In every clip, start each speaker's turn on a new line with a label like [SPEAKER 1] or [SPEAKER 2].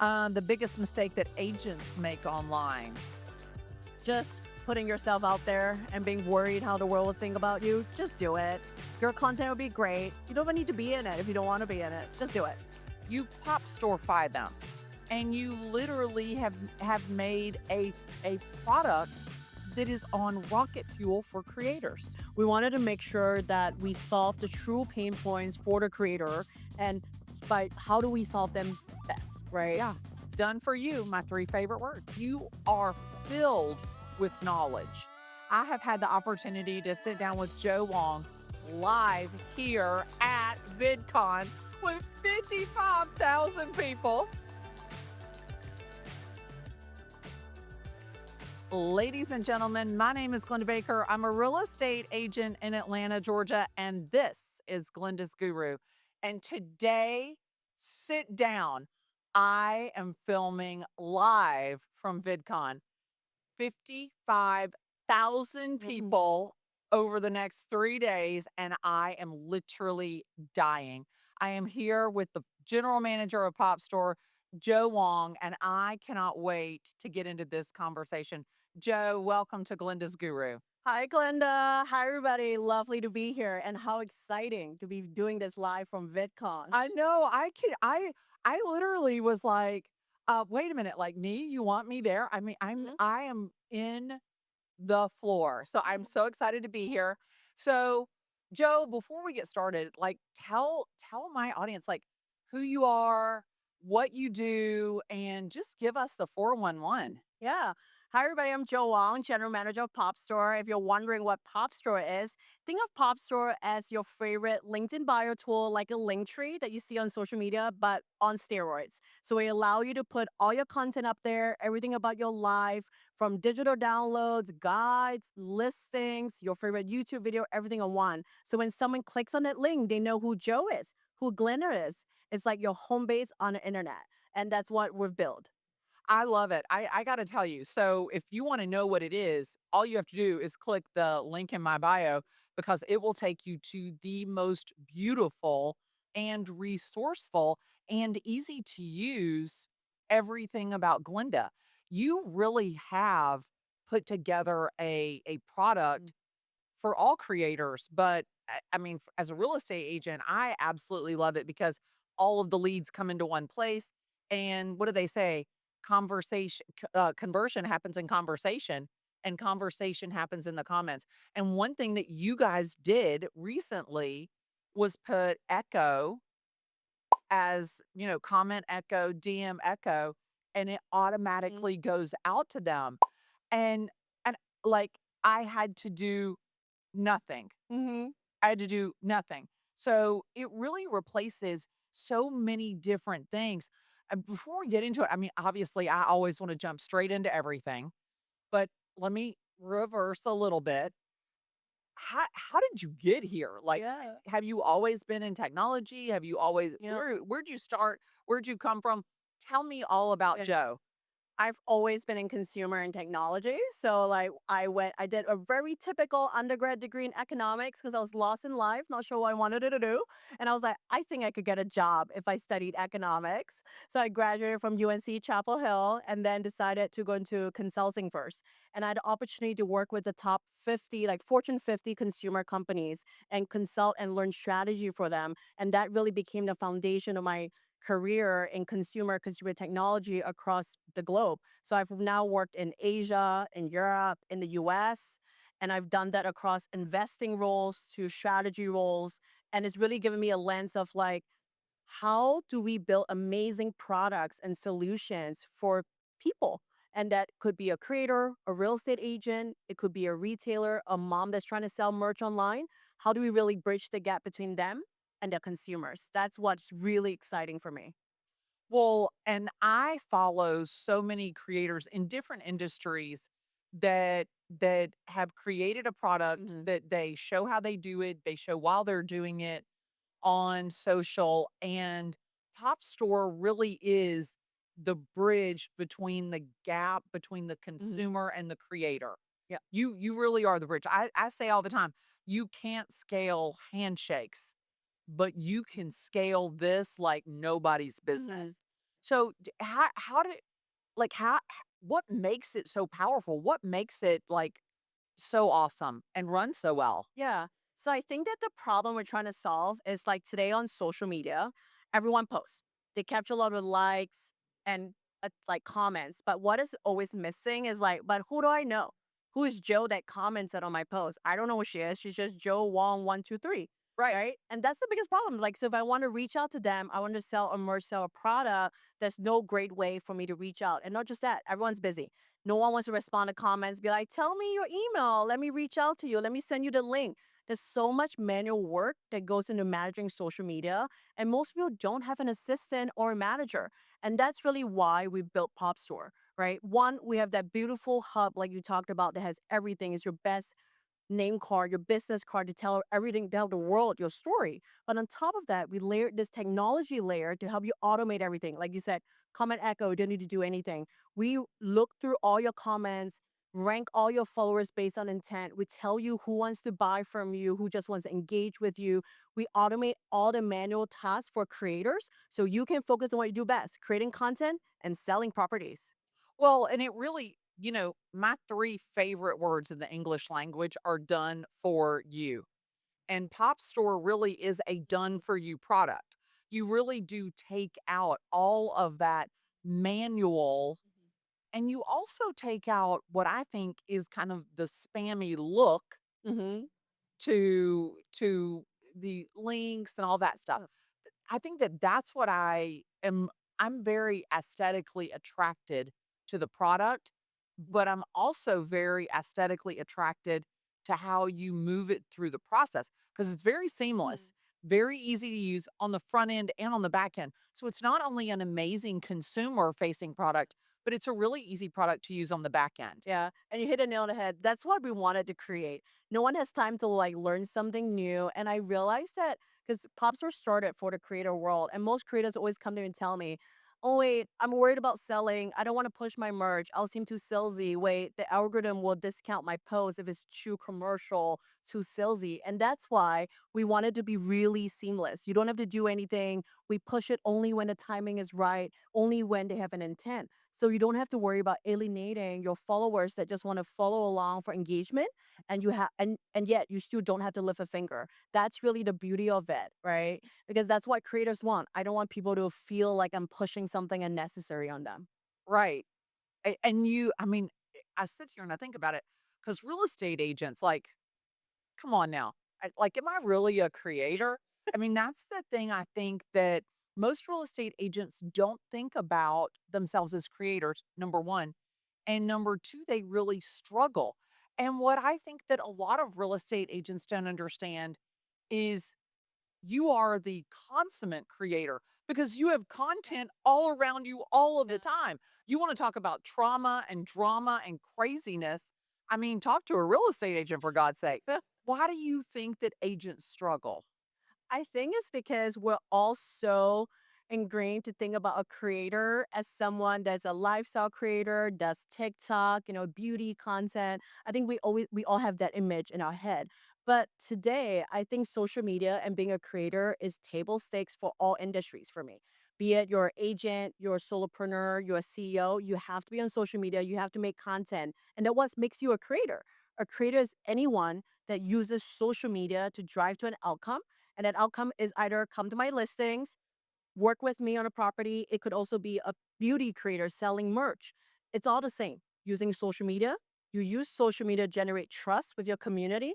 [SPEAKER 1] The biggest mistake that agents make online.
[SPEAKER 2] Just putting yourself out there and being worried how the world will think about you, just do it. Your content will be great. You don't even need to be in it if you don't want to be in it. Just do it.
[SPEAKER 1] You Pop.Storefy them, and you literally have made a product that is on rocket fuel for creators.
[SPEAKER 2] We wanted to make sure that we solve the true pain points for the creator and by how do we solve them best, right?
[SPEAKER 1] Yeah, done for you, my 3 favorite words. You are filled with knowledge. I have had the opportunity to sit down with Jo Wong live here at VidCon with 55,000 people. Ladies and gentlemen, my name is Glennda Baker. I'm a real estate agent in Atlanta, Georgia, and this is Glenda's Guru. And today, sit down. I am filming live from VidCon. 55,000 people over the next 3 days, and I am literally dying. I am here with the general manager of Pop.Store, Jo Wong, and I cannot wait to get into this conversation. Jo, welcome to Glenda's Guru.
[SPEAKER 2] Hi, Glenda. Hi, everybody. Lovely to be here, and how exciting to be doing this live from VidCon.
[SPEAKER 1] I know. I literally was like, wait a minute, like me, you want me there? I mean, I am in the floor. So I'm so excited to be here. So, Jo, before we get started, like tell my audience like who you are, what you do, and just give us the 411.
[SPEAKER 2] Yeah. Hi, everybody. I'm Jo Wong, General Manager of Pop.Store. If you're wondering what Pop.Store is, think of Pop.Store as your favorite LinkedIn bio tool, like a link tree that you see on social media, but on steroids. So we allow you to put all your content up there, everything about your life, from digital downloads, guides, listings, your favorite YouTube video, everything on one. So when someone clicks on that link, they know who Jo is, who Glenda is. It's like your home base on the internet. And that's what we've built.
[SPEAKER 1] I love it. I got to tell you. So, if you want to know what it is, all you have to do is click the link in my bio because it will take you to the most beautiful and resourceful and easy to use everything about Glenda. You really have put together a product for all creators, but I mean, as a real estate agent, I absolutely love it because all of the leads come into one place. And what do they say? Conversion happens in conversation, and conversation happens in the comments. And one thing that you guys did recently was put echo as, comment echo, DM echo, and it automatically goes out to them. And like I had to do nothing.
[SPEAKER 2] Mm-hmm.
[SPEAKER 1] I had to do nothing. So it really replaces so many different things. And before we get into it, I mean, obviously, I always want to jump straight into everything, but let me reverse a little bit. How did you get here? Like,
[SPEAKER 2] Yeah.
[SPEAKER 1] have you always been in technology? Have you always
[SPEAKER 2] Yeah.
[SPEAKER 1] where'd you start? Where'd you come from? Tell me all about
[SPEAKER 2] Yeah.
[SPEAKER 1] Jo.
[SPEAKER 2] I've always been in consumer and technology. So like I did a very typical undergrad degree in economics because I was lost in life, not sure what I wanted to do. And I was like, I think I could get a job if I studied economics. So I graduated from UNC Chapel Hill and then decided to go into consulting first. And I had the opportunity to work with the top 50, like Fortune 50 consumer companies and consult and learn strategy for them. And that really became the foundation of my career in consumer technology across the globe. So I've now worked in Asia, in Europe, in the US, and I've done that across investing roles to strategy roles. And it's really given me a lens of like, how do we build amazing products and solutions for people? And that could be a creator, a real estate agent, it could be a retailer, a mom that's trying to sell merch online. How do we really bridge the gap between them and the consumers? That's what's really exciting for me.
[SPEAKER 1] Well, and I follow so many creators in different industries that have created a product
[SPEAKER 2] Mhm.
[SPEAKER 1] that they show how they do it, they show while they're doing it on social, and Pop.Store really is the bridge between the gap between the
[SPEAKER 2] Mhm.
[SPEAKER 1] consumer and the creator.
[SPEAKER 2] Yeah.
[SPEAKER 1] You really are the bridge. I say all the time, you can't scale handshakes, but you can scale this like nobody's
[SPEAKER 2] Mhm.
[SPEAKER 1] business. So, how did like, what makes it so powerful? What makes it, like, so awesome and run so well?
[SPEAKER 2] Yeah. So I think that the problem we're trying to solve is like today on social media, everyone posts. They capture a lot of likes and like comments. But what is always missing is like, but who do I know? Who is Joe that commented on my post? I don't know who she is. She's just Jo Wong 123.
[SPEAKER 1] Right.
[SPEAKER 2] Right. And that's the biggest problem. Like, so if I want to reach out to them, I want to sell a merch, sell a product, there's no great way for me to reach out. And not just that, everyone's busy. No one wants to respond to comments, be like, tell me your email. Let me reach out to you. Let me send you the link. There's so much manual work that goes into managing social media, and most people don't have an assistant or a manager. And that's really why we built Pop.Store, right? One, we have that beautiful hub, like you talked about, that has everything. It's your best name card, your business card to tell everything, tell the world your story. But on top of that, we layered this technology layer to help you automate everything. Like you said, comment echo, you don't need to do anything. We look through all your comments, rank all your followers based on intent. We tell you who wants to buy from you, who just wants to engage with you. We automate all the manual tasks for creators so you can focus on what you do best, creating content and selling properties.
[SPEAKER 1] Well, and it really, my 3 favorite words in the English language are "done for you." And Pop Store really is a done for you product. You really do take out all of that manual, and you also take out what I think is kind of the spammy look
[SPEAKER 2] Mm-hmm.
[SPEAKER 1] to the links and all that stuff. I think that that's what I'm very aesthetically attracted to the product, but I'm also very aesthetically attracted to how you move it through the process because it's very seamless, very easy to use on the front end and on the back end. So it's not only an amazing consumer facing product, but it's a really easy product to use on the back end.
[SPEAKER 2] Yeah, and you hit a nail on the head. That's what we wanted to create. No one has time to like learn something new. And I realized that because Pops were started for the creator world, and most creators always come to me and tell me, "Oh wait, I'm worried about selling. I don't want to push my merch. I'll seem too salesy. Wait, the algorithm will discount my post if it's too commercial, too salesy." And that's why we wanted to be really seamless. You don't have to do anything. We push it only when the timing is right, only when they have an intent. So you don't have to worry about alienating your followers that just want to follow along for engagement, and you have and yet you still don't have to lift a finger. That's really the beauty of it, right? Because that's what creators want. I don't want people to feel like I'm pushing something unnecessary on them.
[SPEAKER 1] Right. I mean, I sit here and I think about it because real estate agents, like, come on now. Am I really a creator? I mean, that's the thing I think that most real estate agents don't think about themselves as creators, number one. And number two, they really struggle. And what I think that a lot of real estate agents don't understand is you are the consummate creator because you have content all around you all of the time. You want to talk about trauma and drama and craziness. I mean, talk to a real estate agent for God's sake. Why do you think that agents struggle?
[SPEAKER 2] I think it's because we're all so ingrained to think about a creator as someone that's a lifestyle creator, does TikTok, beauty content. I think we all have that image in our head. But today, I think social media and being a creator is table stakes for all industries for me. Be it your agent, you're a solopreneur, you're a CEO, you have to be on social media, you have to make content. And that what makes you a creator. A creator is anyone that uses social media to drive to an outcome, and that outcome is either come to my listings, work with me on a property. It could also be a beauty creator selling merch. It's all the same. Using social media, you use social media to generate trust with your community,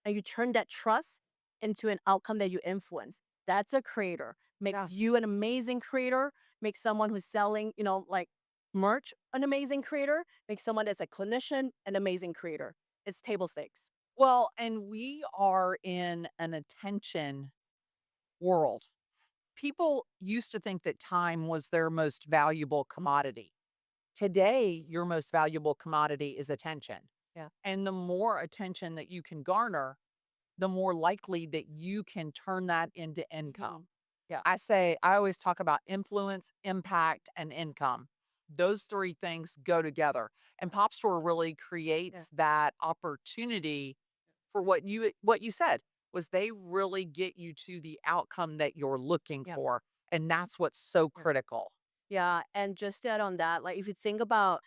[SPEAKER 2] and you turn that trust into an outcome that you influence. That's a creator.
[SPEAKER 1] Yeah.
[SPEAKER 2] Makes you an amazing creator, makes someone who's selling, like merch an amazing creator, makes someone that's a clinician an amazing creator. It's table stakes.
[SPEAKER 1] Well, and we are in an attention world. People used to think that time was their most valuable commodity. Today, your most valuable commodity is attention.
[SPEAKER 2] Yeah.
[SPEAKER 1] And the more attention that you can garner, the more likely that you can turn that into income.
[SPEAKER 2] Mhm. Yeah.
[SPEAKER 1] I always talk about influence, impact, and income. Those 3 things go together. And Pop Store really
[SPEAKER 2] Yeah.
[SPEAKER 1] creates that opportunity for what you said was they really get you to the outcome that you're looking
[SPEAKER 2] Yeah.
[SPEAKER 1] for. And that's what's so
[SPEAKER 2] Yeah.
[SPEAKER 1] critical.
[SPEAKER 2] Yeah, and just to add on that, like if you think about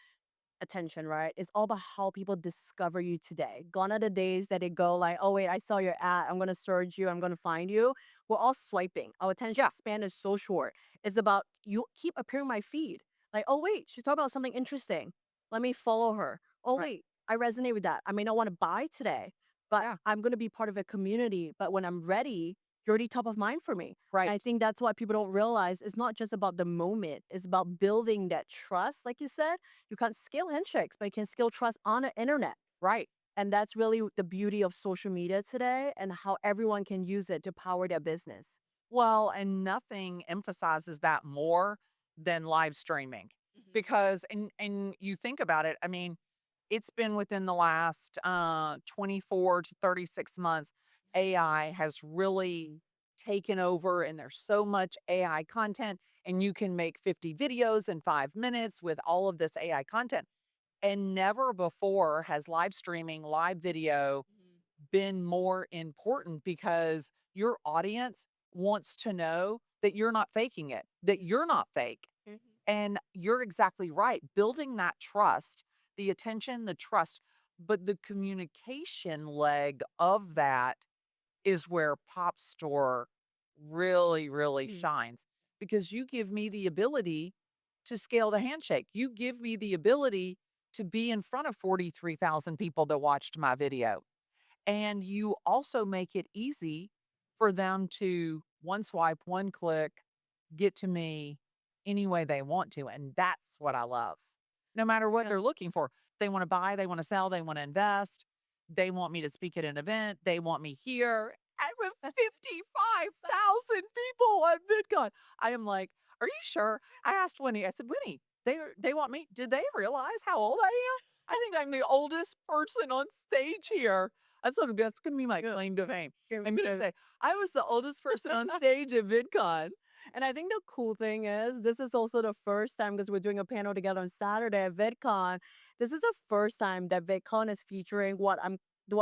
[SPEAKER 2] attention, right? It's all about how people discover you today. Gone are the days that they go like, oh wait, I saw your ad. I'm gonna search you. I'm gonna find you. We're all swiping. Our attention
[SPEAKER 1] Yeah,
[SPEAKER 2] span is so short. It's about you keep appearing my feed. Like, oh wait, she's talking about something interesting. Let me follow her. Oh
[SPEAKER 1] right.
[SPEAKER 2] wait, I resonate with that. I may not want to buy today, but
[SPEAKER 1] Yeah,
[SPEAKER 2] I'm gonna be part of a community. But when I'm ready, you're already top of mind for me. And
[SPEAKER 1] right,
[SPEAKER 2] I think that's what people don't realize. It's not just about the moment. It's about building that trust, like you said. You can't scale handshakes, but you can scale trust on the internet.
[SPEAKER 1] right.
[SPEAKER 2] And that's really the beauty of social media today and how everyone can use it to power their business.
[SPEAKER 1] Well, and nothing emphasizes that more than live streaming
[SPEAKER 2] Mhm.
[SPEAKER 1] because and you think about it, I mean, it's been within the last 24 to 36 months AI has really taken over and there's so much AI content and you can make 50 videos in 5 minutes with all of this AI content. And never before has live streaming, live video
[SPEAKER 2] Mhm.
[SPEAKER 1] been more important because your audience wants to know that you're not faking it, that you're not fake.
[SPEAKER 2] Mhm.
[SPEAKER 1] And you're exactly right. Building that trust, the attention, the trust, but the communication leg of that is where Pop Store really, really
[SPEAKER 2] Mhm.
[SPEAKER 1] shines because you give me the ability to scale the handshake. You give me the ability to be in front of 43,000 people that watched my video. And you also make it easy for them to one swipe, one click, get to me any way they want to. And that's what I love. No matter what
[SPEAKER 2] Yeah.
[SPEAKER 1] they're looking for. They want to buy, they want to sell, they want to invest, they want me to speak at an event, they want me here. I have 55,000 people at VidCon. I am like, are you sure? I asked Winnie, I said, Winnie, they want me. Did they realize how old I am? I think I'm the oldest person on stage here. That's gonna be my
[SPEAKER 2] Yeah.
[SPEAKER 1] claim to fame.
[SPEAKER 2] Yeah.
[SPEAKER 1] I'm gonna
[SPEAKER 2] Yeah.
[SPEAKER 1] say, "I was the oldest person on stage at VidCon."
[SPEAKER 2] And I think the cool thing is this is also the first time because we're doing a panel together on Saturday at VidCon. This is the first time that VidCon is featuring what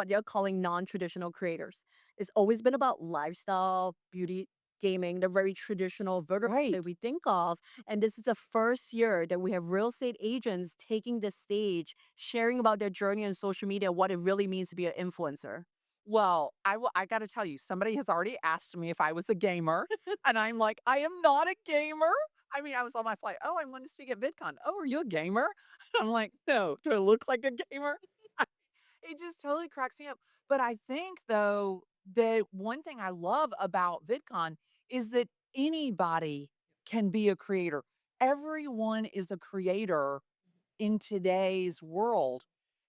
[SPEAKER 2] they're calling non-traditional creators. It's always been about lifestyle, beauty, gaming, the very traditional vertical that
[SPEAKER 1] Right.
[SPEAKER 2] we think of. And this is the first year that we have real estate agents taking the stage, sharing about their journey on social media, what it really means to be an influencer.
[SPEAKER 1] Well, I gotta tell you, somebody has already asked me if I was a gamer, and I'm like, "I am not a gamer." I mean, I was on my flight, "Oh, I'm going to speak at VidCon." "Oh, are you a gamer?" I'm like, "No. Do I look like a gamer?" It just totally cracks me up. But I think though that one thing I love about VidCon is that anybody can be a creator. Everyone is a creator in today's world.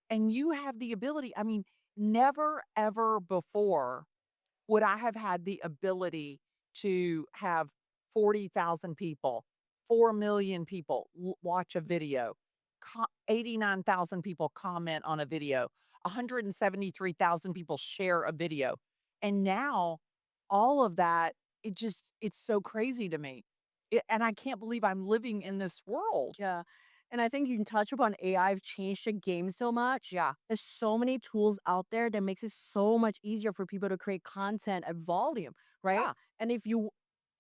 [SPEAKER 1] And you have the ability, I mean, never ever before would I have had the ability to have 40,000 people, 4,000,000 people watch a video, 89,000 people comment on a video, 173,000 people share a video. And now all of that, it's so crazy to me. And I can't believe I'm living in this world.
[SPEAKER 2] Yeah. And I think you can touch upon AI. I've changed the game so much.
[SPEAKER 1] Yeah.
[SPEAKER 2] There's so many tools out there that makes it so much easier for people to create content at volume, right?
[SPEAKER 1] Yeah.
[SPEAKER 2] And if you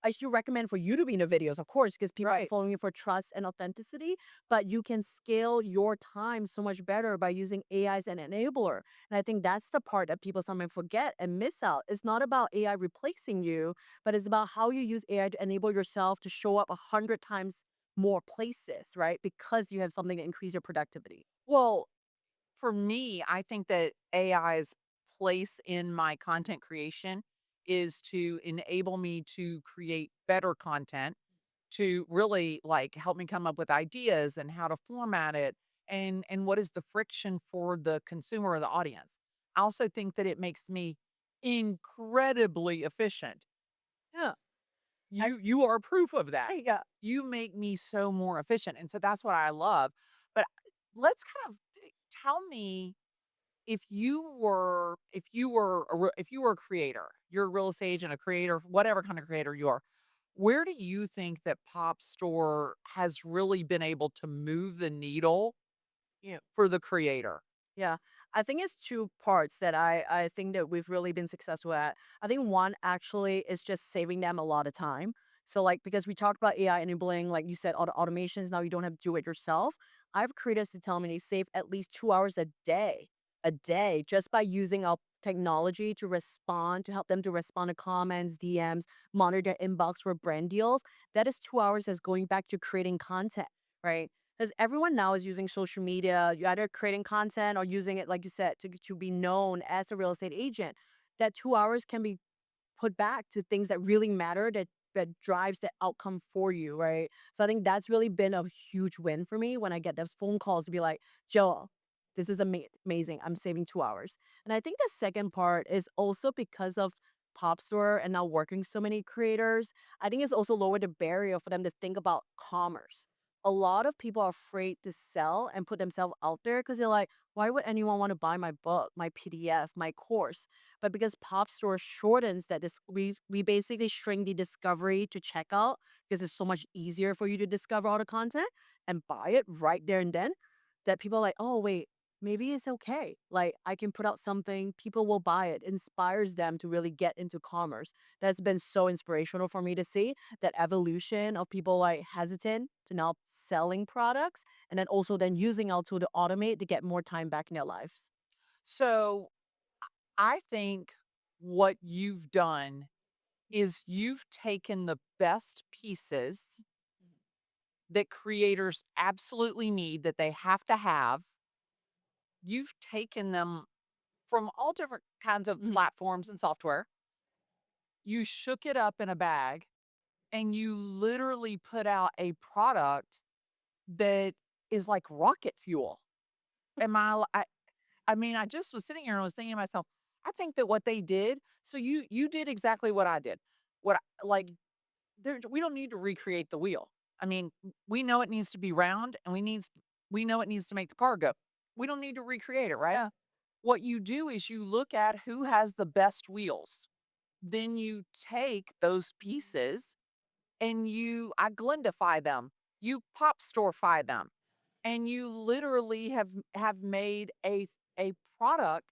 [SPEAKER 2] I still recommend for you to be in the videos, of course, because people are
[SPEAKER 1] Right.
[SPEAKER 2] following you for trust and authenticity, but you can scale your time so much better by using AI as an enabler. And I think that's the part that people sometimes forget and miss out. It's not about AI replacing you, but it's about how you use AI to enable yourself to show up 100 times more places, right? Because you have something to increase your productivity.
[SPEAKER 1] Well, for me, I think that AI's place in my content creation is to enable me to create better content, to really like help me come up with ideas and how to format it and what is the friction for the consumer or the audience. I also think that it makes me incredibly efficient.
[SPEAKER 2] Yeah. I,
[SPEAKER 1] You are proof of that.
[SPEAKER 2] yeah.
[SPEAKER 1] You make me so more efficient, and so that's what I love. But let's kind of tell me if you were a creator, you're a real estate agent, a creator, whatever kind of creator you are, where do you think that Pop Store has really been able to move the needle
[SPEAKER 2] Yeah.
[SPEAKER 1] for the creator?
[SPEAKER 2] Yeah. I think it's two parts that I think that we've really been successful at. I think one actually is just saving them a lot of time. So like because we talked about AI enabling, like you said, all the automations, now you don't have to do it yourself. I have creators to tell me they save at least 2 hours a day, just by using our technology to respond, to help them to respond to comments, DMs, monitor their inbox for brand deals. That is 2 hours that's going back to creating content, right? Because everyone now is using social media. You're either creating content or using it, like you said, to be known as a real estate agent. That 2 hours can be put back to things that really matter, that drives the outcome for you, right? So I think that's really been a huge win for me when I get those phone calls to be like, Joel, this is amazing. I'm saving 2 hours. And I think the second part is also because of Pop Store and now working so many creators. I think it's also lowered the barrier for them to think about commerce. A lot of people are afraid to sell and put themselves out there because they're like, why would anyone want to buy my book, my PDF, my course? But because Pop Store shortens that, we basically shrink the discovery to checkout because it's so much easier for you to discover all the content and buy it right there and then. That people are like, oh wait, maybe it's okay. Like I can put out something, people will buy it, inspires them to really get into commerce. That's been so inspirational for me to see that evolution of people like hesitant to now selling products and then also then using our tool to automate to get more time back in their lives.
[SPEAKER 1] So I think what you've done is you've taken the best pieces that creators absolutely need, that they have to have. You've taken them from all different kinds of
[SPEAKER 2] Mhm.
[SPEAKER 1] platforms and software. You shook it up in a bag and you literally put out a product that is like rocket fuel. Am I, l- I mean, I just was sitting here and I was thinking to myself, I think that what they did, so you did exactly what I did. What I, like we don't need to recreate the wheel. I mean, we know it needs to be round and we know it needs to make the car go. We don't need to recreate it, right?
[SPEAKER 2] Yeah.
[SPEAKER 1] What you do is you look at who has the best wheels. Then you take those pieces and I Glendify them. You pop storefy them. And you literally have made a product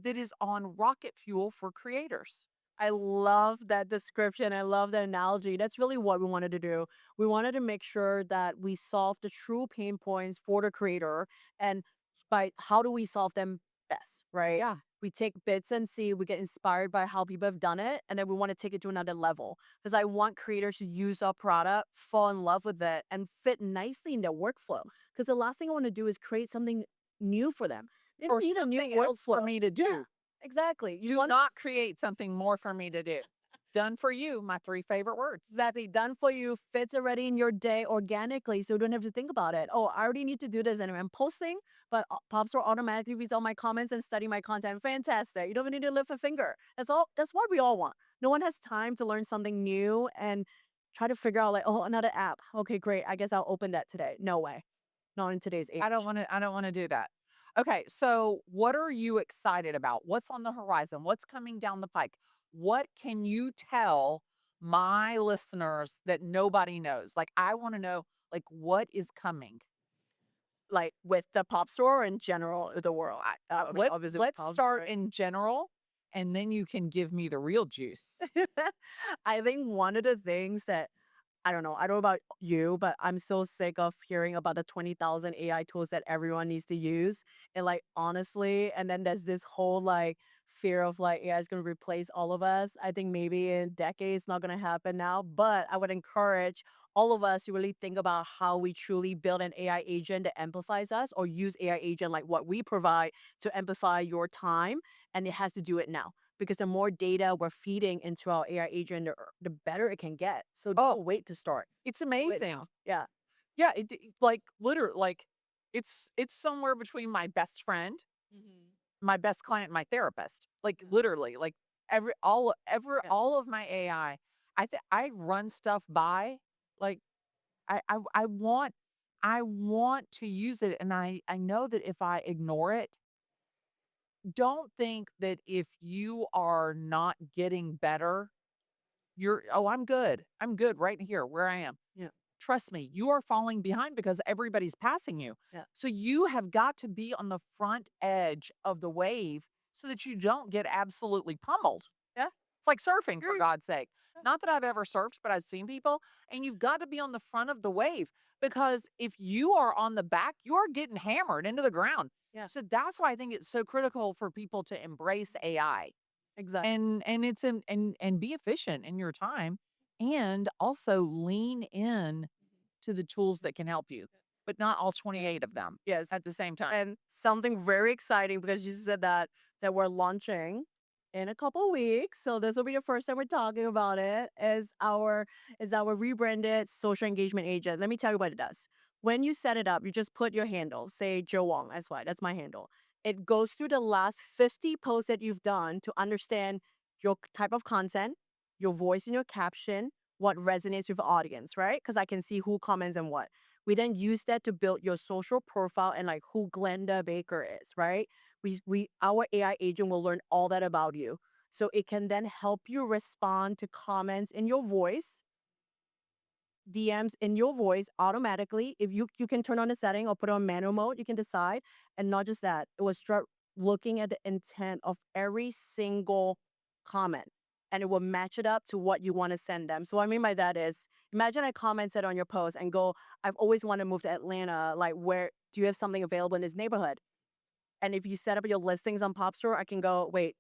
[SPEAKER 1] that is on rocket fuel for creators.
[SPEAKER 2] I love that description. I love that analogy. That's really what we wanted to do. We wanted to make sure that we solve the true pain points for the creator and by how do we solve them best, right?
[SPEAKER 1] Yeah.
[SPEAKER 2] We take bits and see, we get inspired by how people have done it, and then we want to take it to another level. Because I want creators to use our product, fall in love with it, and fit nicely in their workflow. Because the last thing I want to do is create something new for them. They don't
[SPEAKER 1] Or
[SPEAKER 2] need a new
[SPEAKER 1] something else for
[SPEAKER 2] workflow.
[SPEAKER 1] me to
[SPEAKER 2] Yeah,
[SPEAKER 1] do.
[SPEAKER 2] exactly. You
[SPEAKER 1] Do
[SPEAKER 2] want
[SPEAKER 1] not create something more for me to do. Done for you, my 3 favorite words.
[SPEAKER 2] exactly done for you, fits already in your day organically, so you don't have to think about it. Oh, I already need to do this and I'm posting, but Popstore automatically reads all my comments and study my content. Fantastic. You don't even need to lift a finger. That's all. That's what we all want. No one has time to learn something new and try to figure out like, oh, another app. Okay, great. I guess I'll open that today. No way. Not in today's age.
[SPEAKER 1] I don't wanna do that. Okay, so what are you excited about? What's on the horizon? What's coming down the pike? What can you tell my listeners that nobody knows? Like, I wanna know, like, what is coming?
[SPEAKER 2] Like with the pop store or in general, the world. I mean, obviously with
[SPEAKER 1] Let's
[SPEAKER 2] pop
[SPEAKER 1] start
[SPEAKER 2] store.
[SPEAKER 1] in general, and then you can give me the real juice.
[SPEAKER 2] I think one of the things that I don't know about you, but I'm so sick of hearing about the 20,000 AI tools that everyone needs to use. And like, honestly, and then there's this whole like fear of like AI is going to replace all of us. I think maybe in decades, not going to happen now, but I would encourage all of us to really think about how we truly build an AI agent that amplifies us or use AI agent like what we provide to amplify your time. And it has to do it now because the more data we're feeding into our AI agent, the better it can get. So
[SPEAKER 1] Oh,
[SPEAKER 2] don't wait to start.
[SPEAKER 1] it's
[SPEAKER 2] Do it
[SPEAKER 1] amazing.
[SPEAKER 2] now. Yeah.
[SPEAKER 1] Yeah, like, literally, like, it's somewhere between my best friend,
[SPEAKER 2] Mhm.
[SPEAKER 1] my best client, my therapist. Like,
[SPEAKER 2] Yeah.
[SPEAKER 1] literally, like,
[SPEAKER 2] Yeah.
[SPEAKER 1] all of my AI, I run stuff by, like, I want to use it, and I know that if I ignore it, don't think that if you are not getting better, "Oh, I'm good. I'm good right here where I am."
[SPEAKER 2] Yeah.
[SPEAKER 1] Trust me, you are falling behind because everybody's passing you.
[SPEAKER 2] Yeah.
[SPEAKER 1] So you have got to be on the front edge of the wave so that you don't get absolutely pummeled.
[SPEAKER 2] Yeah.
[SPEAKER 1] It's like surfing, for God's sake. Not that I've ever surfed, but I've seen people, and you've got to be on the front of the wave because if you are on the back, you're getting hammered into the ground.
[SPEAKER 2] Yeah,
[SPEAKER 1] So that's why I think it's so critical for people to embrace AI
[SPEAKER 2] exactly.
[SPEAKER 1] and it's an and be efficient in your time and also lean in to the tools that can help you, but not all 28 of them
[SPEAKER 2] Yes.
[SPEAKER 1] at the same time.
[SPEAKER 2] And something very exciting because you said that we're launching in a couple weeks. So this will be the first time we're talking about it. Is our rebranded social engagement agent. Let me tell you what it does. When you set it up, you just put your handle, say Jo Wong, that's why that's my handle. It goes through the last 50 posts that you've done to understand your type of content, your voice in your caption, what resonates with the audience, right? Because I can see who comments and what. We then use that to build your social profile and like who Glennda Baker is, right? Our AI agent will learn all that about you. So it can then help you respond to comments in your voice, DMs in your voice automatically. If you can turn on the setting or put on manual mode, you can decide. And not just that, it will start looking at the intent of every single comment and it will match it up to what you want to send them. So what I mean by that is imagine I commented on your post and go, I've always wanted to move to Atlanta. Like, where do you have something available in this neighborhood? And if you set up your listings on Pop.Store, I can go, wait,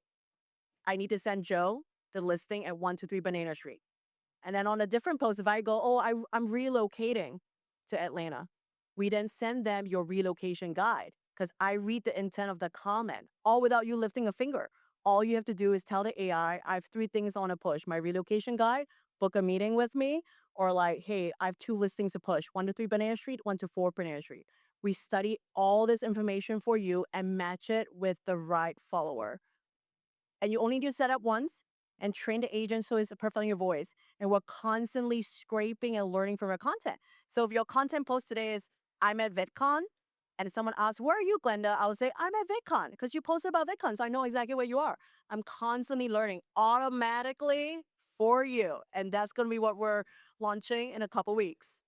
[SPEAKER 2] I need to send Joe the listing at 123 Banana Street. And then on a different post, if I go, oh, I'm relocating to Atlanta, we then send them your relocation guide because I read the intent of the comment, all without you lifting a finger. All you have to do is tell the AI, I have three things I want to push my relocation guide, book a meeting with me, or like, hey, I have two listings to push 123 Banana Street, 124 Banana Street. We study all this information for you and match it with the right follower. And you only need to set up once and train the agent so it's perfect on your voice. And we're constantly scraping and learning from your content. So if your content post today is, I'm at VidCon, and someone asks, where are you, Glenda? I will say, I'm at VidCon because you posted about VidCon. So I know exactly where you are. I'm constantly learning automatically for you. And that's going to be what we're launching in a couple weeks.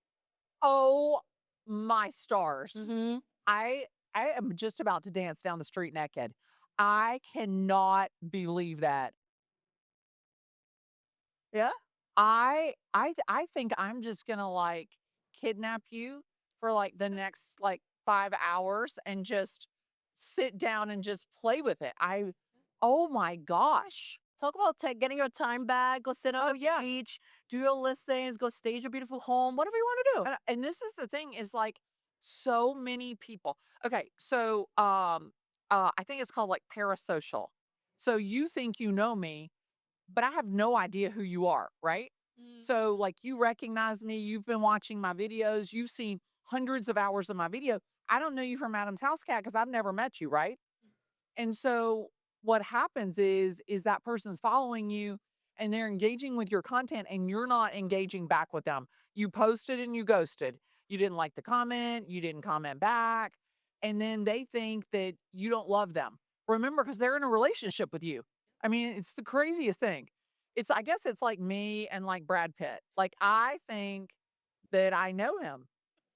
[SPEAKER 1] Oh my stars.
[SPEAKER 2] Mm-hmm.
[SPEAKER 1] I I am just about to dance down the street naked. I cannot believe that.
[SPEAKER 2] Yeah.
[SPEAKER 1] I think I'm just gonna, like, kidnap you for, like, the next, like, 5 hours and just sit down and just play with it. I Oh my gosh.
[SPEAKER 2] Talk about getting your time back, go sit on
[SPEAKER 1] Oh,
[SPEAKER 2] the
[SPEAKER 1] yeah.
[SPEAKER 2] beach, do your listings, go stage your beautiful home, whatever you want to do.
[SPEAKER 1] And this is the thing is, like, so many people okay, so, I think it's called, like, parasocial. So you think you know me, but I have no idea who you are, right?
[SPEAKER 2] Mm.
[SPEAKER 1] So, like, you recognize me, you've been watching my videos, you've seen hundreds of hours of my video. I don't know you from Adam's house cat because I've never met you, right? And so what happens is that person's following you and they're engaging with your content and you're not engaging back with them. You posted and you ghosted. You didn't like the comment, you didn't comment back, and then they think that you don't love them. Remember, because they're in a relationship with you. I mean, it's the craziest thing. I guess it's like me and like Brad Pitt. Like I think that I know him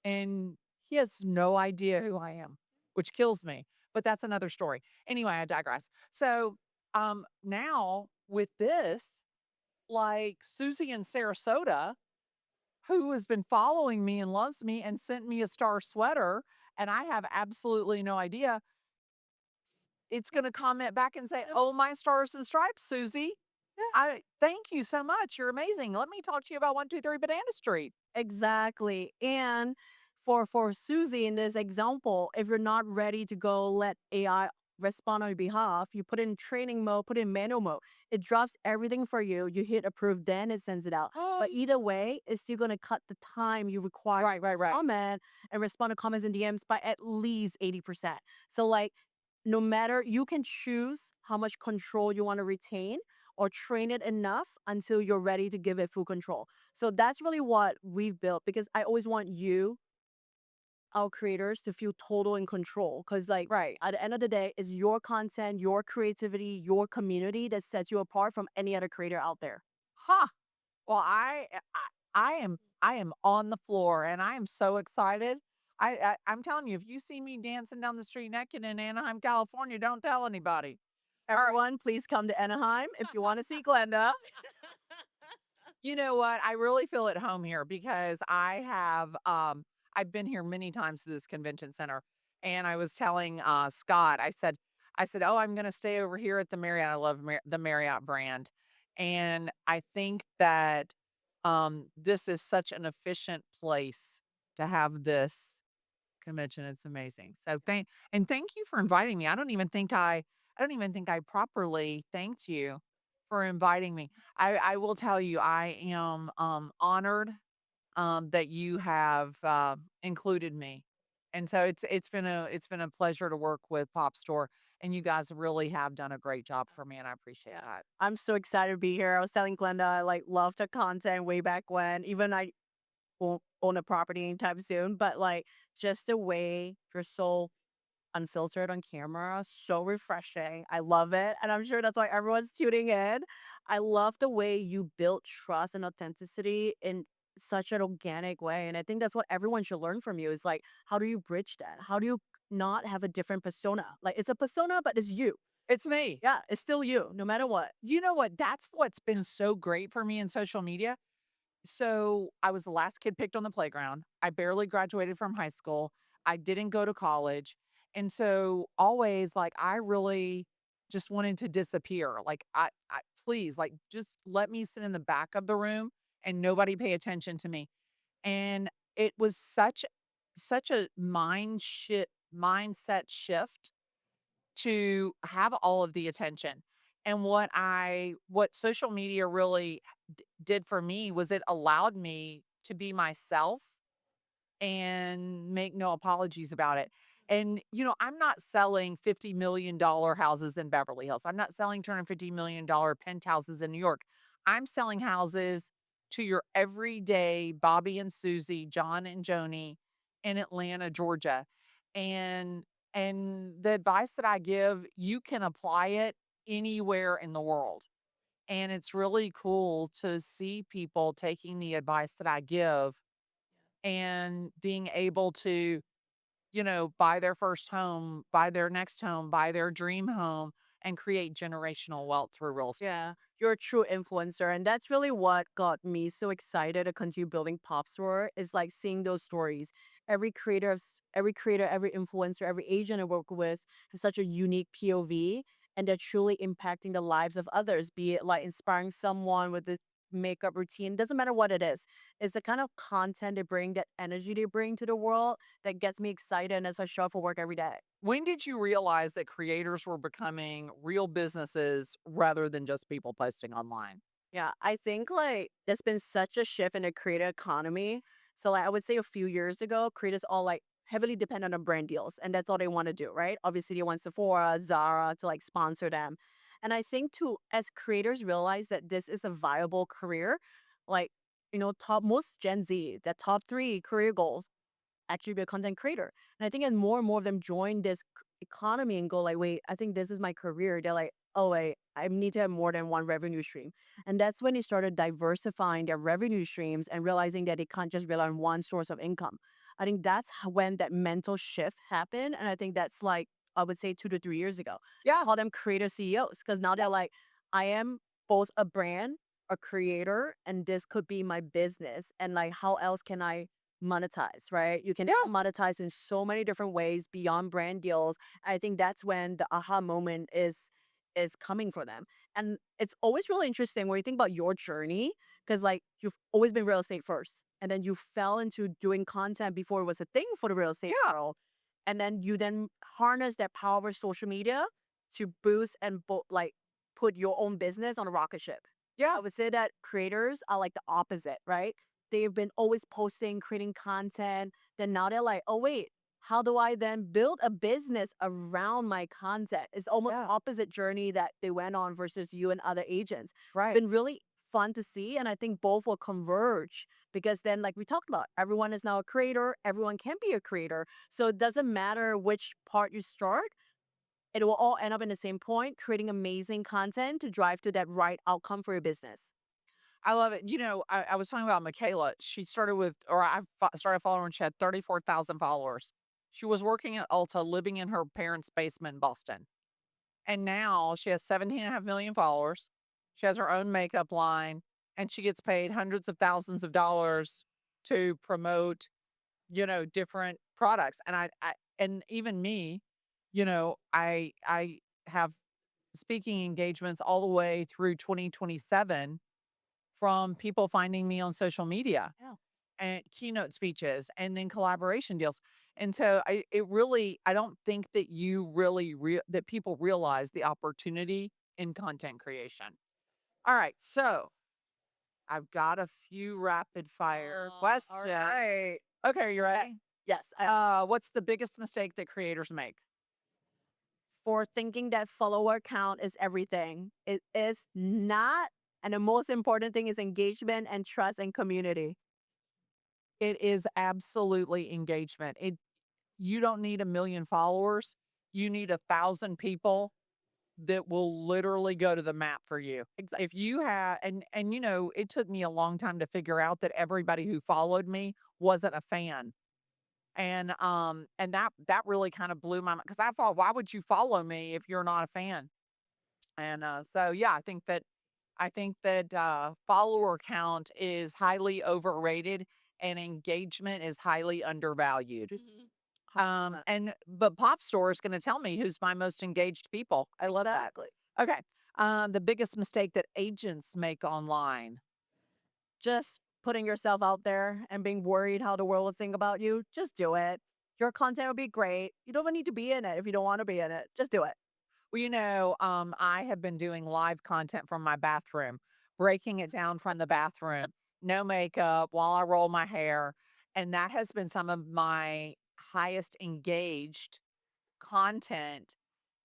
[SPEAKER 1] and he has no idea who I am, which kills me. But that's another story. Anyway, I digress. So now with this, like Susie in Sarasota, who has been following me and loves me and sent me a star sweater, and I have absolutely no idea, it's gonna comment back and say, "Oh, my stars and stripes, Susie. I thank you so much. You're amazing. Let me talk to you about 123 Banana Street."
[SPEAKER 2] Exactly. And for Susie in this example, if you're not ready to go let AI respond on your behalf, you put in training mode, put in manual mode. It drops everything for you. You hit approve, then it sends it out. But either way, it's still gonna cut the time you require
[SPEAKER 1] Right, right,
[SPEAKER 2] to
[SPEAKER 1] right.
[SPEAKER 2] comment and respond to comments and DMs by at least 80%. So like no matter you can choose how much control you want to retain or train it enough until you're ready to give it full control. So that's really what we've built because I always want you, our creators, to feel total in control. Because, like,
[SPEAKER 1] Right.
[SPEAKER 2] at the end of the day, it's your content, your creativity, your community that sets you apart from any other creator out there.
[SPEAKER 1] Huh. Well, I am on the floor and I am so excited. I'm telling you, if you see me dancing down the street naked in Anaheim, California, don't tell anybody. All right.
[SPEAKER 2] Everyone, please come to Anaheim if you want to see Glenda.
[SPEAKER 1] You know what? I really feel at home here because I've been here many times to this convention center, and I was telling Scott, I said, "Oh, I'm going to stay over here at the Marriott. I love the Marriott brand." And I think that this is such an efficient place to have this convention. It's amazing. So thank you for inviting me. I don't even think I properly thanked you for inviting me. I will tell you I am honored that you have included me. And so it's been a pleasure to work with Pop Store, and you guys really have done a great job for me, and I appreciate
[SPEAKER 2] Yeah.
[SPEAKER 1] that.
[SPEAKER 2] I'm so excited to be here. I was telling Glenda I like loved the content way back when. Even I won't own a property anytime soon, but like just the way you're so unfiltered on camera, so refreshing. I love it. And I'm sure that's why everyone's tuning in. I love the way you built trust and authenticity in such an organic way. And I think that's what everyone should learn from you is like, how do you bridge that? How do you not have a different persona? Like it's a persona, but it's you.
[SPEAKER 1] It's me.
[SPEAKER 2] Yeah, it's still you, no matter what.
[SPEAKER 1] You know what? That's what's been so great for me in social media. So, I was the last kid picked on the playground. I barely graduated from high school. I didn't go to college. And so, always, like, I really just wanted to disappear. Like, I please, like, just let me sit in the back of the room and nobody pay attention to me. And it was such a mindset shift to have all of the attention. And what social media really did for me was it allowed me to be myself and make no apologies about it. And, I'm not selling $50 million houses in Beverly Hills. I'm not selling $250 million penthouses in New York. I'm selling houses to your everyday Bobby and Susie, John and Joni in Atlanta, Georgia. And the advice that I give, you can apply it anywhere in the world. And it's really cool to see people taking the advice that I give and being able to, buy their first home, buy their next home, buy their dream home, and create generational wealth through real estate.
[SPEAKER 2] Yeah, you're a true influencer. And that's really what got me so excited to continue building Pop Store is like seeing those stories. Every creator, every influencer, every agent I work with has such a unique POV and they're truly impacting the lives of others, be it like inspiring someone with the makeup routine. Doesn't matter what it is. It's the kind of content they bring, that energy they bring to the world that gets me excited and as I show up for work every day.
[SPEAKER 1] When did you realize that creators were becoming real businesses rather than just people posting online?
[SPEAKER 2] Yeah, I think like there's been such a shift in the creator economy. So like I would say a few years ago, creators all like heavily depend on brand deals and that's all they want to do, right? Obviously they want Sephora, Zara to like sponsor them. And I think too, as creators realize that this is a viable career, like, top most Gen Z, the top three career goals actually be a content creator. And I think as more and more of them join this economy and go like, wait, I think this is my career. They're like, oh wait, I need to have more than one revenue stream. And that's when they started diversifying their revenue streams and realizing that they can't just rely on one source of income. I think that's when that mental shift happened. And I think that's like, I would say 2 to 3 years ago. I
[SPEAKER 1] Yeah.
[SPEAKER 2] call them creator CEOs because now they're like, I am both a brand, a creator, and this could be my business. And like, how else can I monetize, right? You can
[SPEAKER 1] Yeah.
[SPEAKER 2] monetize in so many different ways beyond brand deals. I think that's when the aha moment is coming for them. And it's always really interesting when you think about your journey because like you've always been real estate first and then you fell into doing content before it was a thing for the real estate
[SPEAKER 1] Yeah.
[SPEAKER 2] world. And then you then harness that power of social media to boost and like put your own business on a rocket ship.
[SPEAKER 1] Yeah.
[SPEAKER 2] I would say that creators are like the opposite, right? They've been always posting, creating content. Then now they're like, oh, wait, how do I then build a business around my content? It's almost
[SPEAKER 1] Yeah.
[SPEAKER 2] opposite journey that they went on versus you and other agents.
[SPEAKER 1] Right.
[SPEAKER 2] Been really fun to see. And I think both will converge because then, like we talked about, everyone is now a creator. Everyone can be a creator. So it doesn't matter which part you start. It will all end up in the same point, creating amazing content to drive to that right outcome for your business.
[SPEAKER 1] I love it. I was talking about Michaela. She started with, or started following her. She had 34,000 followers. She was working at Ulta, living in her parents' basement in Boston. And now she has 17.5 million followers. She has her own makeup line and she gets paid hundreds of thousands of dollars to promote, different products. And and even me, I have speaking engagements all the way through 2027 from people finding me on social media
[SPEAKER 2] Yeah.
[SPEAKER 1] and keynote speeches and then collaboration deals. And so I don't think that that people realize the opportunity in content creation. All right, so I've got a few rapid fire
[SPEAKER 2] All
[SPEAKER 1] questions.
[SPEAKER 2] right.
[SPEAKER 1] Okay, are you
[SPEAKER 2] Yeah.
[SPEAKER 1] ready?
[SPEAKER 2] Yes.
[SPEAKER 1] What's the biggest mistake that creators make?
[SPEAKER 2] For thinking that follower count is everything. It is not. And the most important thing is engagement and trust and community.
[SPEAKER 1] It is absolutely engagement. You don't need a million followers. You need 1,000 people that will literally go to the map for you.
[SPEAKER 2] Exactly.
[SPEAKER 1] If you have it took me a long time to figure out that everybody who followed me wasn't a fan. And that really kind of blew my mind because I thought, why would you follow me if you're not a fan? And so yeah, I think that follower count is highly overrated and engagement is highly undervalued.
[SPEAKER 2] Mhm. 100%.
[SPEAKER 1] But Pop Store is gonna tell me who's my most engaged people. I love that.
[SPEAKER 2] Exactly.
[SPEAKER 1] Okay. The biggest mistake that agents make online.
[SPEAKER 2] Just putting yourself out there and being worried how the world will think about you, just do it. Your content will be great. You don't even need to be in it if you don't want to be in it. Just do it.
[SPEAKER 1] Well, I have been doing live content from my bathroom, breaking it down from the bathroom, no makeup while I roll my hair. And that has been some of my highest engaged content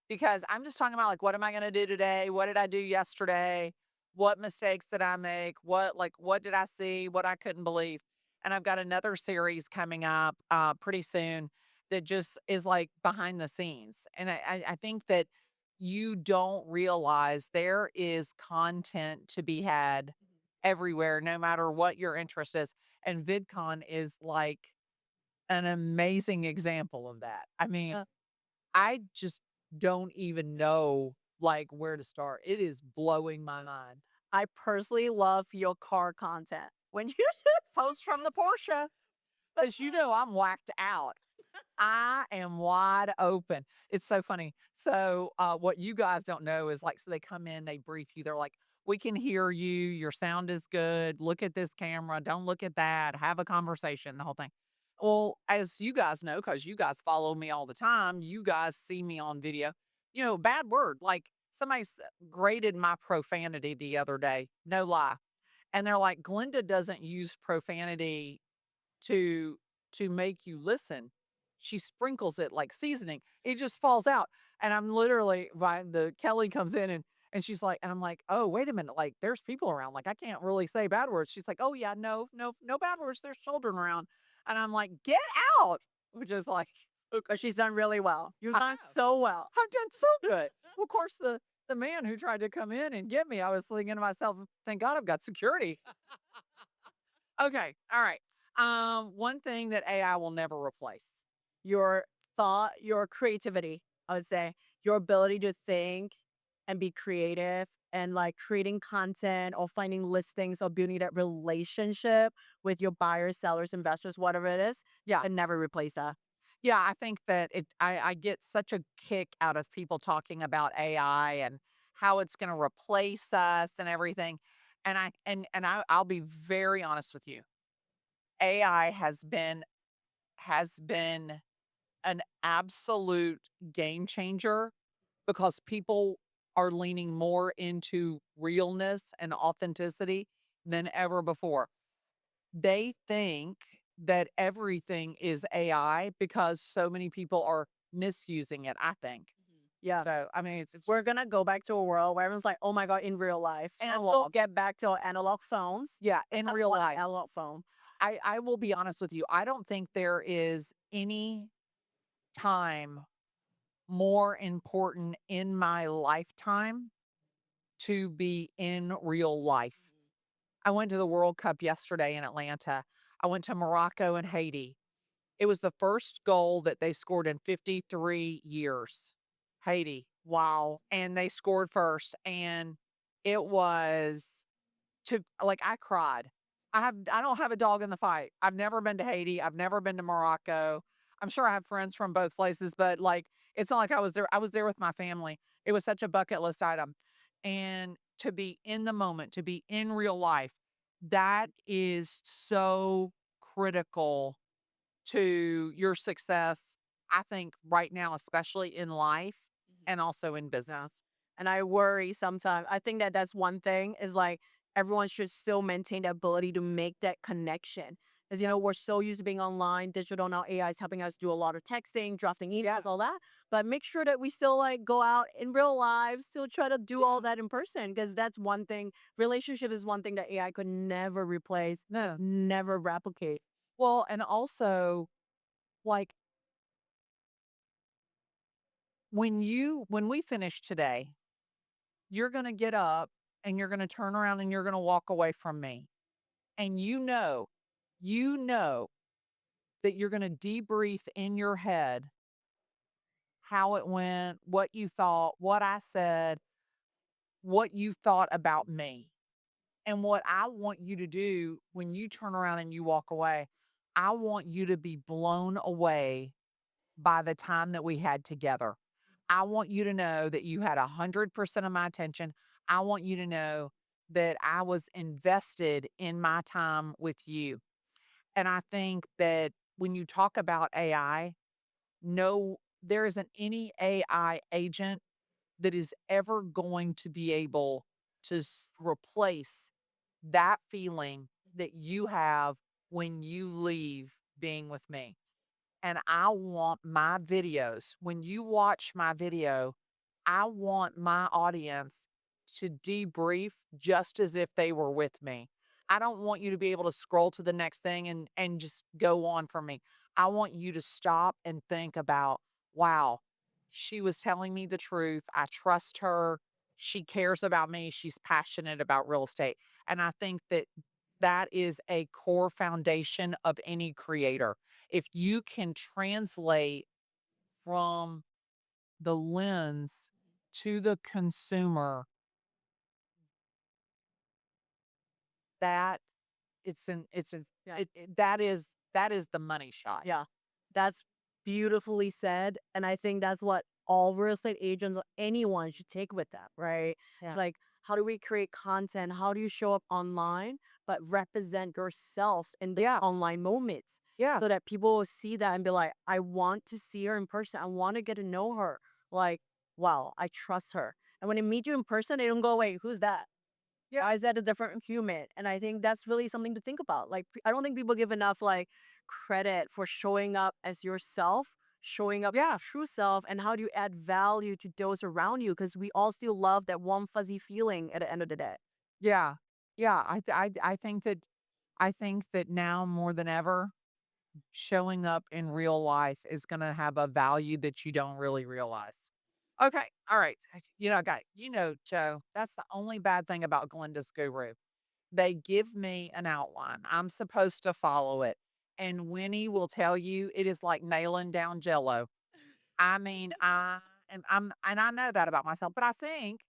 [SPEAKER 1] because I'm just talking about, like, what am I gonna do today? What did I do yesterday? What mistakes did I make? What did I see? What I couldn't believe? And I've got another series coming up, pretty soon that just is, like, behind the scenes. And I think that you don't realize there is content to be had everywhere, no matter what your interest is. And VidCon is, like, an amazing example of that. I mean,
[SPEAKER 2] Uh,
[SPEAKER 1] I just don't even know, like, where to start. It is blowing my mind.
[SPEAKER 2] I personally love your car content. When you
[SPEAKER 1] Post from the Porsche, because I'm whacked out. I am wide open. It's so funny. So, what you guys don't know is like, so they come in, they brief you. They're like, we can hear you. Your sound is good. Look at this camera. Don't look at that. Have a conversation, the whole thing. Well, as you guys know, because you guys follow me all the time, you guys see me on video. Bad word. Like somebody graded my profanity the other day. No lie. And they're like, Glenda doesn't use profanity to make you listen. She sprinkles it like seasoning. It just falls out. And I'm literally the Kelly comes in and she's like, and I'm like, oh, wait a minute. Like, there's people around. Like, I can't really say bad words. She's like, oh yeah, no, no, no bad words. There's children around. And I'm like, get out. Which is like, so
[SPEAKER 2] but she's done really well. You've
[SPEAKER 1] I
[SPEAKER 2] done
[SPEAKER 1] have.
[SPEAKER 2] so well.
[SPEAKER 1] I've done so good. Well, of course, the man who tried to come in and get me, I was thinking to myself, thank God I've got security. Okay. All right. One thing that AI will never replace.
[SPEAKER 2] Your thought, your creativity, I would say, your ability to think and be creative and like creating content or finding listings or building that relationship with your buyers, sellers, investors, whatever it is,
[SPEAKER 1] Yeah.
[SPEAKER 2] can never replace that.
[SPEAKER 1] Yeah. I think that I get such a kick out of people talking about AI and how it's going to replace us and everything. I'll be very honest with you. AI has been an absolute game changer because people are leaning more into realness and authenticity than ever before. They think that everything is AI because so many people are misusing it, I think.
[SPEAKER 2] Yeah.
[SPEAKER 1] So, I mean, it's
[SPEAKER 2] We're gonna go back to a world where everyone's like, "Oh my god," in real life. Let's go
[SPEAKER 1] analog.
[SPEAKER 2] get back to our analog phones.
[SPEAKER 1] Yeah, in
[SPEAKER 2] I don't
[SPEAKER 1] real
[SPEAKER 2] want an
[SPEAKER 1] life.
[SPEAKER 2] analog phone.
[SPEAKER 1] I will be honest with you. I don't think there is any time more important in my lifetime to be in real life. I went to the World Cup yesterday in Atlanta. I went to Morocco and Haiti. It was the first goal that they scored in 53 years. Haiti
[SPEAKER 2] Wow.
[SPEAKER 1] and they scored first, and it was to like, I cried. I don't have a dog in the fight. I've never been to Haiti, I've never been to Morocco. I'm sure I have friends from both places, but, like, it's not like I was there with my family. It was such a bucket list item, and to be in the moment, to be in real life, that is so critical to your success, I think right now, especially in life and also in
[SPEAKER 2] Yeah.
[SPEAKER 1] business.
[SPEAKER 2] And I worry sometimes. I think that that's one thing is like everyone should still maintain the ability to make that connection. Because, we're so used to being online, digital now AI is helping us do a lot of texting, drafting
[SPEAKER 1] Yeah.
[SPEAKER 2] emails, all that. But make sure that we still like go out in real life, still try to do all
[SPEAKER 1] Yeah.
[SPEAKER 2] that in person. Because that's one thing. Relationship is one thing that AI could never replace,
[SPEAKER 1] No.
[SPEAKER 2] never replicate.
[SPEAKER 1] Well, and also, like, when we finish today, you're gonna get up and you're gonna turn around and you're gonna walk away from me. And you know that you're gonna debrief in your head how it went, what you thought, what I said, what you thought about me. And what I want you to do when you turn around and you walk away, I want you to be blown away by the time that we had together. I want you to know that you had 100% of my attention. I want you to know that I was invested in my time with you. And I think that when you talk about AI, no, there isn't any AI agent that is ever going to be able to replace that feeling that you have when you leave being with me. And I want my videos, when you watch my video, I want my audience to debrief just as if they were with me. I don't want you to be able to scroll to the next thing and just go on from me. I want you to stop and think about, wow, she was telling me the truth. I trust her. She cares about me. She's passionate about real estate. And I think that that is a core foundation of any creator. If you can translate from the lens to the consumer, that
[SPEAKER 2] Yeah.
[SPEAKER 1] that is the money shot.
[SPEAKER 2] Yeah, that's beautifully said. And I think that's what all real estate agents or anyone should take with them, right? It's
[SPEAKER 1] Yeah.
[SPEAKER 2] like, how do we create content? How do you show up online, but represent yourself in the
[SPEAKER 1] Yeah.
[SPEAKER 2] online moments
[SPEAKER 1] Yeah.
[SPEAKER 2] so that people will see that and be like, I want to see her in person. I want to get to know her. Like, wow, I trust her. And when they meet you in person, they don't go, wait, who's that?
[SPEAKER 1] Yeah.
[SPEAKER 2] Why is that a different human? And I think that's really something to think about. Like, I don't think people give enough like credit for showing up as yourself, showing up
[SPEAKER 1] Yeah.
[SPEAKER 2] true self, and how do you add value to those around you? Because we all still love that warm fuzzy feeling at the end of the day.
[SPEAKER 1] Yeah. Yeah. I think that now more than ever, showing up in real life is gonna have a value that you don't really realize. Okay. All right. Joe, that's the only bad thing about Glenda's Guru. They give me an outline. I'm supposed to follow it. And Winnie will tell you it is like nailing down jello. I mean, and I know that about myself, but I think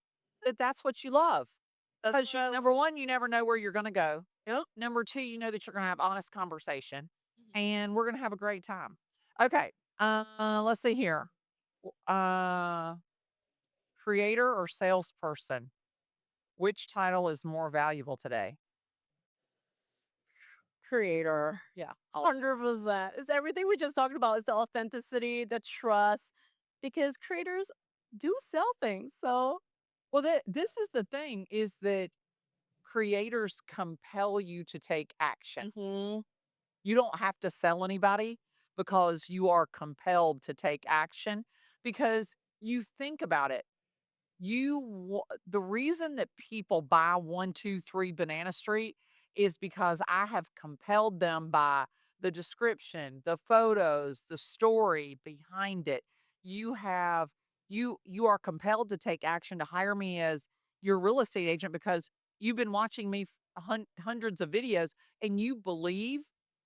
[SPEAKER 1] that that's what you love.
[SPEAKER 2] That's
[SPEAKER 1] Because
[SPEAKER 2] what I
[SPEAKER 1] number one, you never know where you're going to go.
[SPEAKER 2] Yep.
[SPEAKER 1] Number two, you know that you're going to have honest conversation and we're going to have a great time. Okay. Let's see here. Uh, Creator or salesperson? Which title is more valuable today?
[SPEAKER 2] Creator. Yeah. 100%. It's everything we just talked about. It's the authenticity, the trust, because creators do sell things. So,
[SPEAKER 1] Well, this is the thing is that creators compel you to take action.
[SPEAKER 2] mhm.
[SPEAKER 1] You don't have to sell anybody because you are compelled to take action because you think about it. The reason that people buy 123 Banana Street is because I have compelled them by the description, the photos, the story behind it. You have you are compelled to take action to hire me as your real estate agent because you've been watching me hundreds of videos and you believe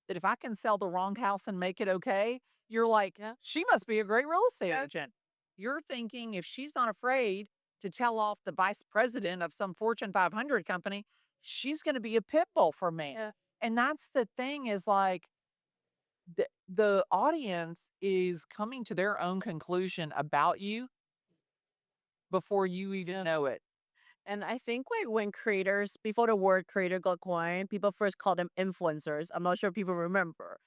[SPEAKER 1] that if I can sell the wrong house and make it okay, you're like,
[SPEAKER 2] Yeah.
[SPEAKER 1] she must be a great real estate
[SPEAKER 2] Yeah.
[SPEAKER 1] agent. You're thinking if she's not afraid to tell off the vice president of some Fortune 500 company, she's going to be a pit bull for me.
[SPEAKER 2] Yeah.
[SPEAKER 1] And that's the thing is like the audience is coming to their own conclusion about you before you even
[SPEAKER 2] Yeah.
[SPEAKER 1] know it.
[SPEAKER 2] And I think like when creators, before the word creator got coined, people first called them influencers. I'm not sure if people remember.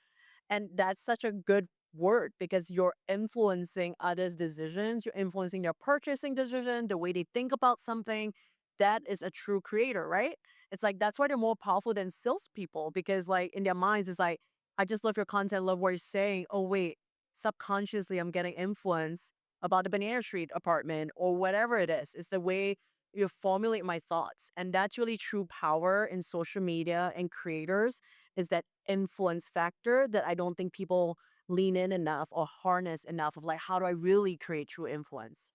[SPEAKER 2] And that's such a good word because you're influencing others' decisions. You're influencing their purchasing decision, the way they think about something. That is a true creator, right? It's like that's why they're more powerful than salespeople because, like, in their minds, it's like, I just love your content, love what you're saying. Oh, wait, subconsciously, I'm getting influence about the Banana Street apartment or whatever it is. It's the way you formulate my thoughts. And that's really true power in social media and creators is that influence factor that I don't think people lean in enough or harness enough of like, how do I really create true influence?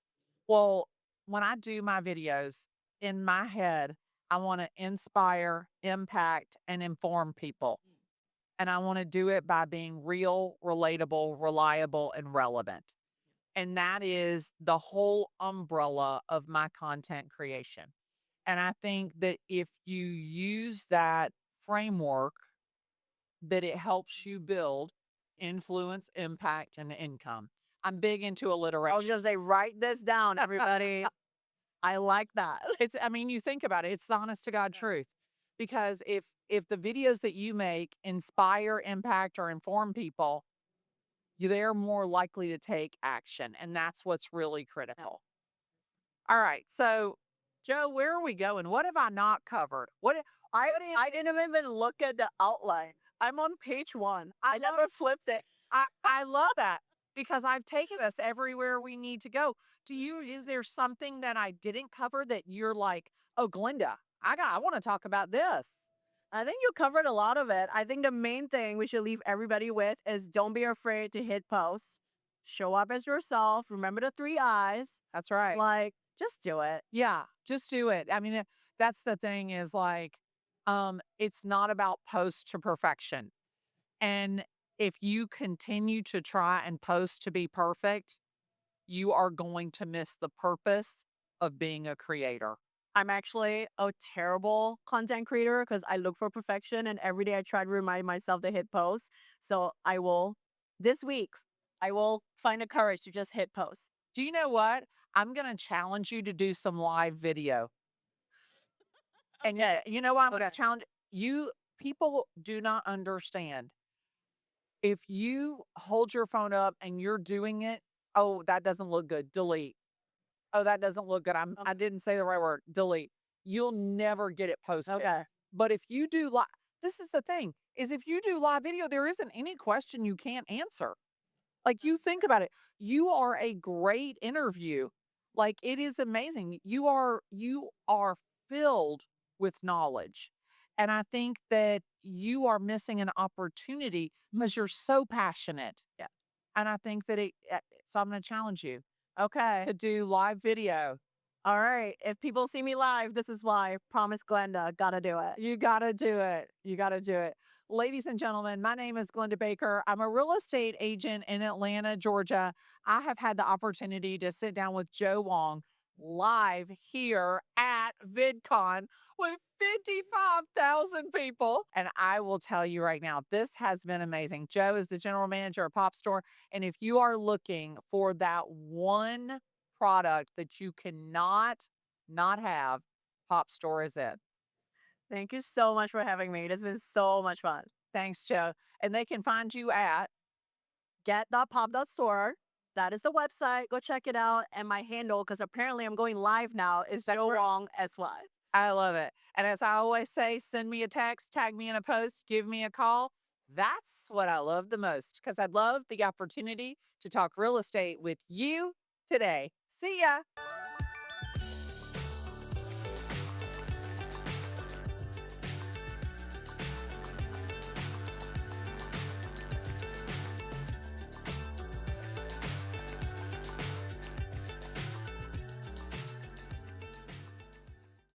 [SPEAKER 1] Well, when I do my videos in my head, I want to inspire, impact, and inform people. And I want to do it by being real, relatable, reliable, and relevant. And that is the whole umbrella of my content creation. And I think that if you use that framework, that it helps you build influence, impact, and income. I'm big into
[SPEAKER 2] I was
[SPEAKER 1] alliteration.
[SPEAKER 2] gonna say, write this down, everybody. I like that.
[SPEAKER 1] It's I mean, you think about it, it's the honest to God truth. Because if the videos that you make inspire, impact, or inform people, they're more likely to take action. And that's what's really
[SPEAKER 2] Yeah.
[SPEAKER 1] critical. All right. So, Joe, where are we going? What have I not covered?
[SPEAKER 2] I
[SPEAKER 1] What is
[SPEAKER 2] I didn't even look at the outline. I'm on page one.
[SPEAKER 1] I
[SPEAKER 2] I
[SPEAKER 1] love
[SPEAKER 2] never flipped it.
[SPEAKER 1] I love that because I've taken us everywhere we need to go. Is there something that I didn't cover that you're like, "Oh, Glenda, I want to talk about this."
[SPEAKER 2] I think you covered a lot of it. I think the main thing we should leave everybody with is don't be afraid to hit post. Show up as yourself. Remember the three eyes.
[SPEAKER 1] That's right.
[SPEAKER 2] Like, just do it.
[SPEAKER 1] Yeah, just do it. I mean, that's the thing is like it's not about post to perfection. And if you continue to try and post to be perfect, you are going to miss the purpose of being a creator.
[SPEAKER 2] I'm actually a terrible content creator because I look for perfection and every day I try to remind myself to hit post. So I will, this week, I will find the courage to just hit post.
[SPEAKER 1] Do you know what? I'm going to challenge you to do some live video. And
[SPEAKER 2] Okay.
[SPEAKER 1] you know why I'm going
[SPEAKER 2] Okay.
[SPEAKER 1] to challenge you? People do not understand. If you hold your phone up and you're doing it, oh, that doesn't look good. Delete. Oh, that doesn't look good. I
[SPEAKER 2] Okay.
[SPEAKER 1] didn't say the right word. Delete. You'll never get it posted.
[SPEAKER 2] Okay.
[SPEAKER 1] But if you do live, this is the thing is if you do live video, there isn't any question you can't answer. Like, you think about it, you are a great interview. Like, it is amazing. You are filled with knowledge. And I think that you are missing an opportunity because you're so passionate.
[SPEAKER 2] Yeah.
[SPEAKER 1] And I think that so I'm going to challenge you
[SPEAKER 2] Okay.
[SPEAKER 1] to do live video.
[SPEAKER 2] All right. If people see me live, this is why. Promise Glenda, gotta do it.
[SPEAKER 1] You gotta do it. You gotta do it. Ladies and gentlemen, my name is Glenda Baker. I'm a real estate agent in Atlanta, Georgia. I have had the opportunity to sit down with Jo Wong live here at VidCon with 55,000 people. And I will tell you right now, this has been amazing. Jo is the general manager of Pop.Store. And if you are looking for that one product that you cannot not have, Pop.Store is it.
[SPEAKER 2] Thank you so much for having me. It's been so much fun.
[SPEAKER 1] Thanks, Joe. And they can find you at
[SPEAKER 2] Get.pop.store. That is the website. Go check it out. And my handle, because apparently I'm going live now, is
[SPEAKER 1] that's
[SPEAKER 2] Jo
[SPEAKER 1] right.
[SPEAKER 2] Wong SY.
[SPEAKER 1] I love it. And as I always say, send me a text, tag me in a post, give me a call. That's what I love the most because I'd love the opportunity to talk real estate with you today. See ya.